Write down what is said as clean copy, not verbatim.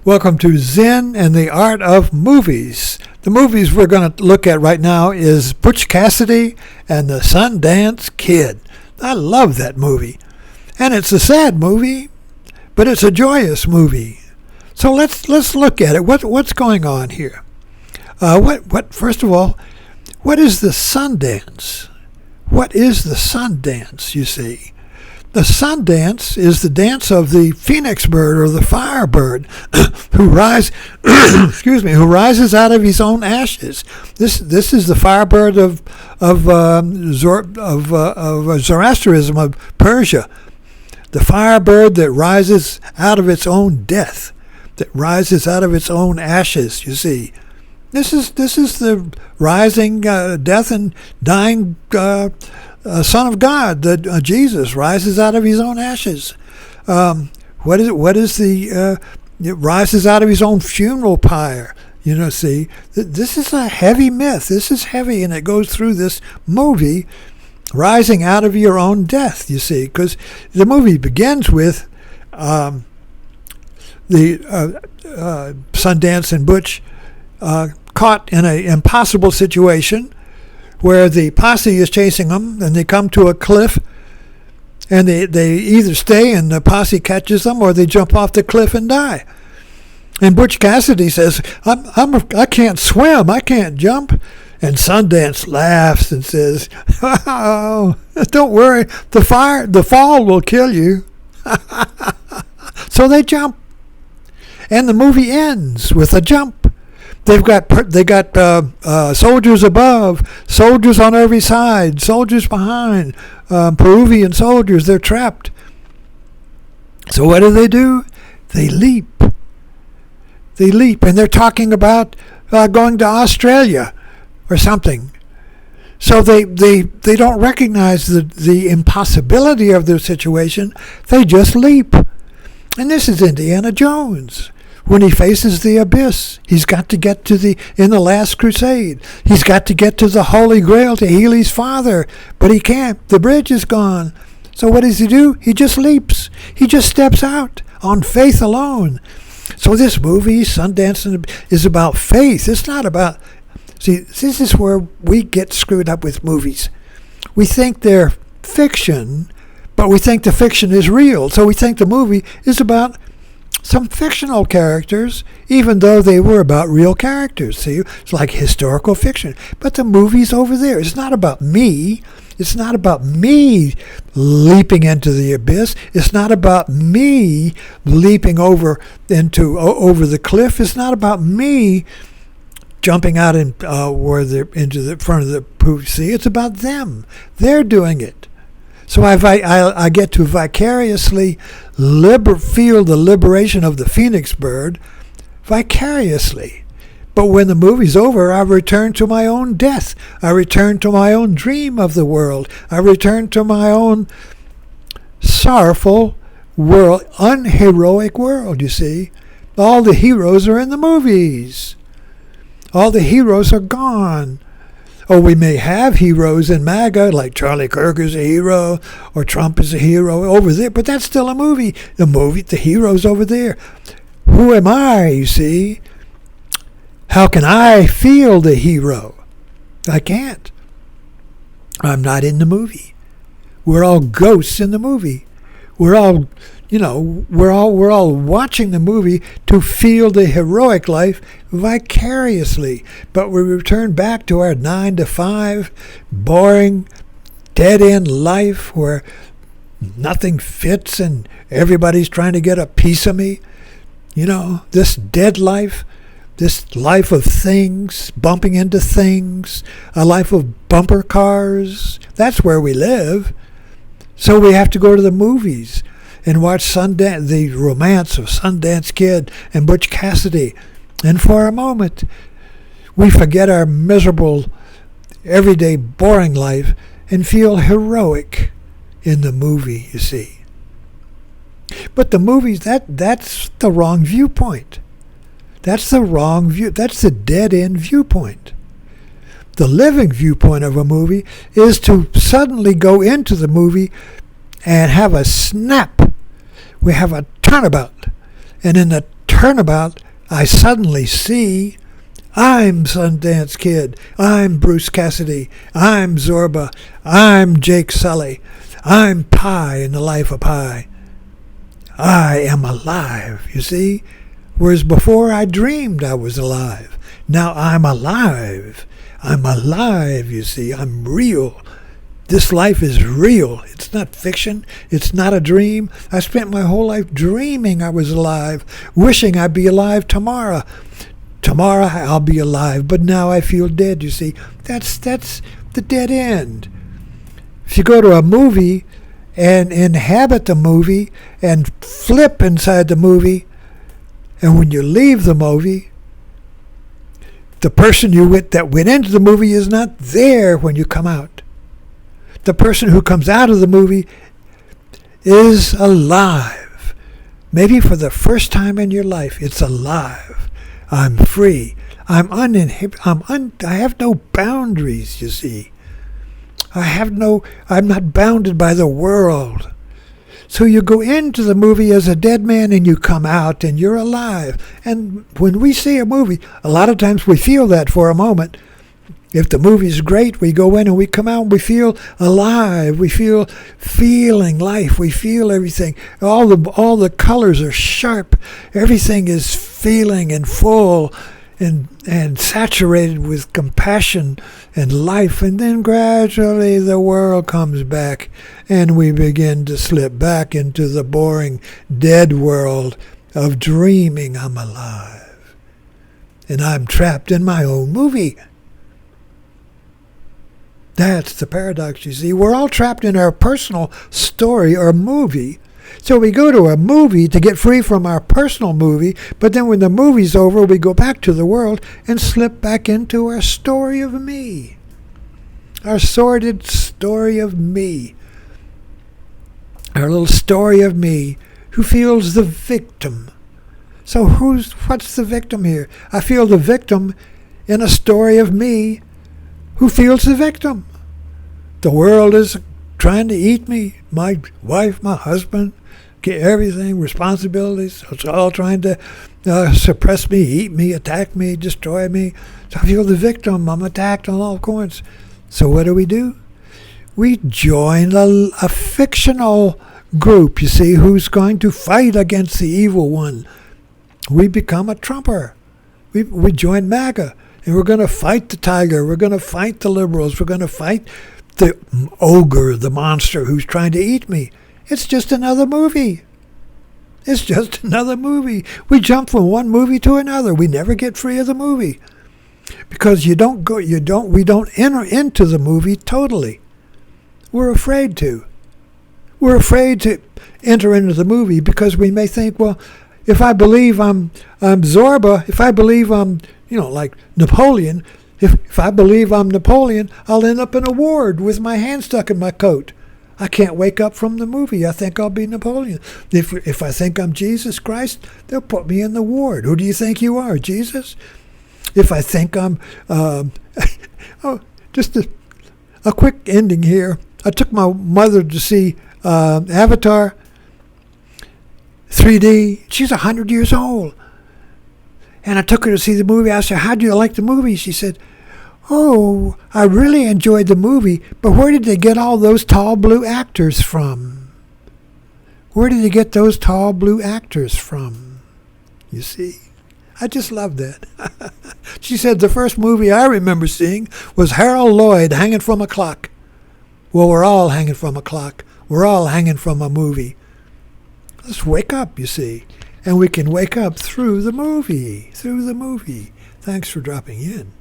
Welcome to Zen and the Art of Movies. The movies we're going to look at right now is Butch Cassidy and the Sundance Kid. I love that movie. And it's a sad movie, but it's a joyous movie. So let's look at it. What's going on here? First of all, what is the Sundance? What is the Sundance, you see? The Sundance is the dance of the phoenix bird or the firebird who rises out of his own ashes. This is the firebird of Zoroastrianism of Persia. The firebird that rises out of its own death, that rises out of its own ashes, you see. This is the rising death and dying Son of God, that Jesus rises out of his own ashes. What is it rises out of his own funeral pyre. See, this is a heavy myth. This is heavy, and it goes through this movie, rising out of your own death, you see, because the movie begins with the Sundance and Butch caught in an impossible situation where the posse is chasing them, and they come to a cliff, and they either stay and the posse catches them, or they jump off the cliff and die. And Butch Cassidy says, I can't swim, I can't jump. And Sundance laughs and says, oh, don't worry, the fall will kill you. So they jump. And the movie ends with a jump. They got soldiers above, soldiers on every side, soldiers behind, Peruvian soldiers. They're trapped. So what do? They leap. They leap, and they're talking about going to Australia or something. So they don't recognize the impossibility of their situation. They just leap. And this is Indiana Jones. When he faces the abyss, he's got to get in the Last Crusade, he's got to get to the Holy Grail to heal his father, but he can't. The bridge is gone. So what does he do? He just leaps. He just steps out on faith alone. So this movie, Sundance, is about faith. It's not about... See, this is where we get screwed up with movies. We think they're fiction, but we think the fiction is real. So we think the movie is about some fictional characters, even though they were about real characters. See, it's like historical fiction. But the movie's over there. It's not about me. It's not about me leaping into the abyss. It's not about me leaping over the cliff. It's not about me jumping out into the front of the pool. See, it's about them. They're doing it. So I get to vicariously feel the liberation of the phoenix bird vicariously. But when the movie's over, I return to my own death. I return to my own dream of the world. I return to my own sorrowful world, unheroic world, you see. All the heroes are in the movies. All the heroes are gone. Oh, we may have heroes in MAGA, like Charlie Kirk is a hero, or Trump is a hero over there, but that's still a movie. The hero's over there. Who am I, you see? How can I feel the hero? I can't. I'm not in the movie. We're all ghosts in the movie. We're all watching the movie to feel the heroic life vicariously. But we return back to our 9-to-5, boring, dead-end life where nothing fits and everybody's trying to get a piece of me. This dead life, this life of things, bumping into things, a life of bumper cars. That's where we live. So we have to go to the movies and watch Sundance, the romance of Sundance Kid and Butch Cassidy. And for a moment, we forget our miserable, everyday, boring life and feel heroic in the movie, you see. But the movies, that's the wrong viewpoint. That's the wrong view. That's the dead-end viewpoint. The living viewpoint of a movie is to suddenly go into the movie and have a snap. We have a turnabout. And in the turnabout, I suddenly see I'm Sundance Kid. I'm Bruce Cassidy. I'm Zorba. I'm Jake Sully. I'm Pi in the life of Pi. I am alive, you see? Whereas before I dreamed I was alive. Now I'm alive. I'm alive, you see. I'm real. This life is real. It's not fiction. It's not a dream. I spent my whole life dreaming I was alive, wishing I'd be alive tomorrow. Tomorrow I'll be alive, but now I feel dead, you see. That's the dead end. If you go to a movie and inhabit the movie and flip inside the movie, and when you leave the movie, the person that went into the movie is not there when you come out. The person who comes out of the movie is alive. Maybe for the first time in your life, it's alive. I'm free. I'm uninhibited. I have no boundaries, you see. I'm not bounded by the world. So you go into the movie as a dead man and you come out and you're alive. And when we see a movie, a lot of times we feel that for a moment. If the movie's great, we go in and we come out and we feel alive. We feel feeling life. We feel everything. All the colors are sharp. Everything is feeling and full and saturated with compassion and life. And then gradually the world comes back and we begin to slip back into the boring, dead world of dreaming I'm alive. And I'm trapped in my own movie. That's the paradox, you see. We're all trapped in our personal story or movie. So we go to a movie to get free from our personal movie, but then when the movie's over, we go back to the world and slip back into our story of me. Our sordid story of me. Our little story of me who feels the victim. So what's the victim here? I feel the victim in a story of me who feels the victim. The world is trying to eat me, my wife, my husband, get everything, responsibilities. It's all trying to suppress me, eat me, attack me, destroy me. So I feel the victim. I'm attacked on all corners. So what do? We join a fictional group, you see, who's going to fight against the evil one. We become a trumper. We join MAGA. And we're going to fight the tiger. We're going to fight the liberals. We're going to fight the ogre, the monster who's trying to eat me. It's just another movie. It's just another movie. We jump from one movie to another. We never get free of the movie. Because we don't enter into the movie totally. We're afraid to. We're afraid to enter into the movie because we may think, well, if I believe I'm Zorba, if I believe I'm like Napoleon, if I believe I'm Napoleon, I'll end up in a ward with my hand stuck in my coat. I can't wake up from the movie. I think I'll be Napoleon. If I think I'm Jesus Christ, they'll put me in the ward. Who do you think you are, Jesus? If I think I'm... just a quick ending here. I took my mother to see Avatar 3D. She's 100 years old. And I took her to see the movie. I said, how do you like the movie? She said, oh, I really enjoyed the movie, but where did they get all those tall blue actors from? Where did they get those tall blue actors from? You see? I just love that. She said the first movie I remember seeing was Harold Lloyd hanging from a clock. Well, we're all hanging from a clock. We're all hanging from a movie. Let's wake up, you see. And we can wake up through the movie. Thanks for dropping in.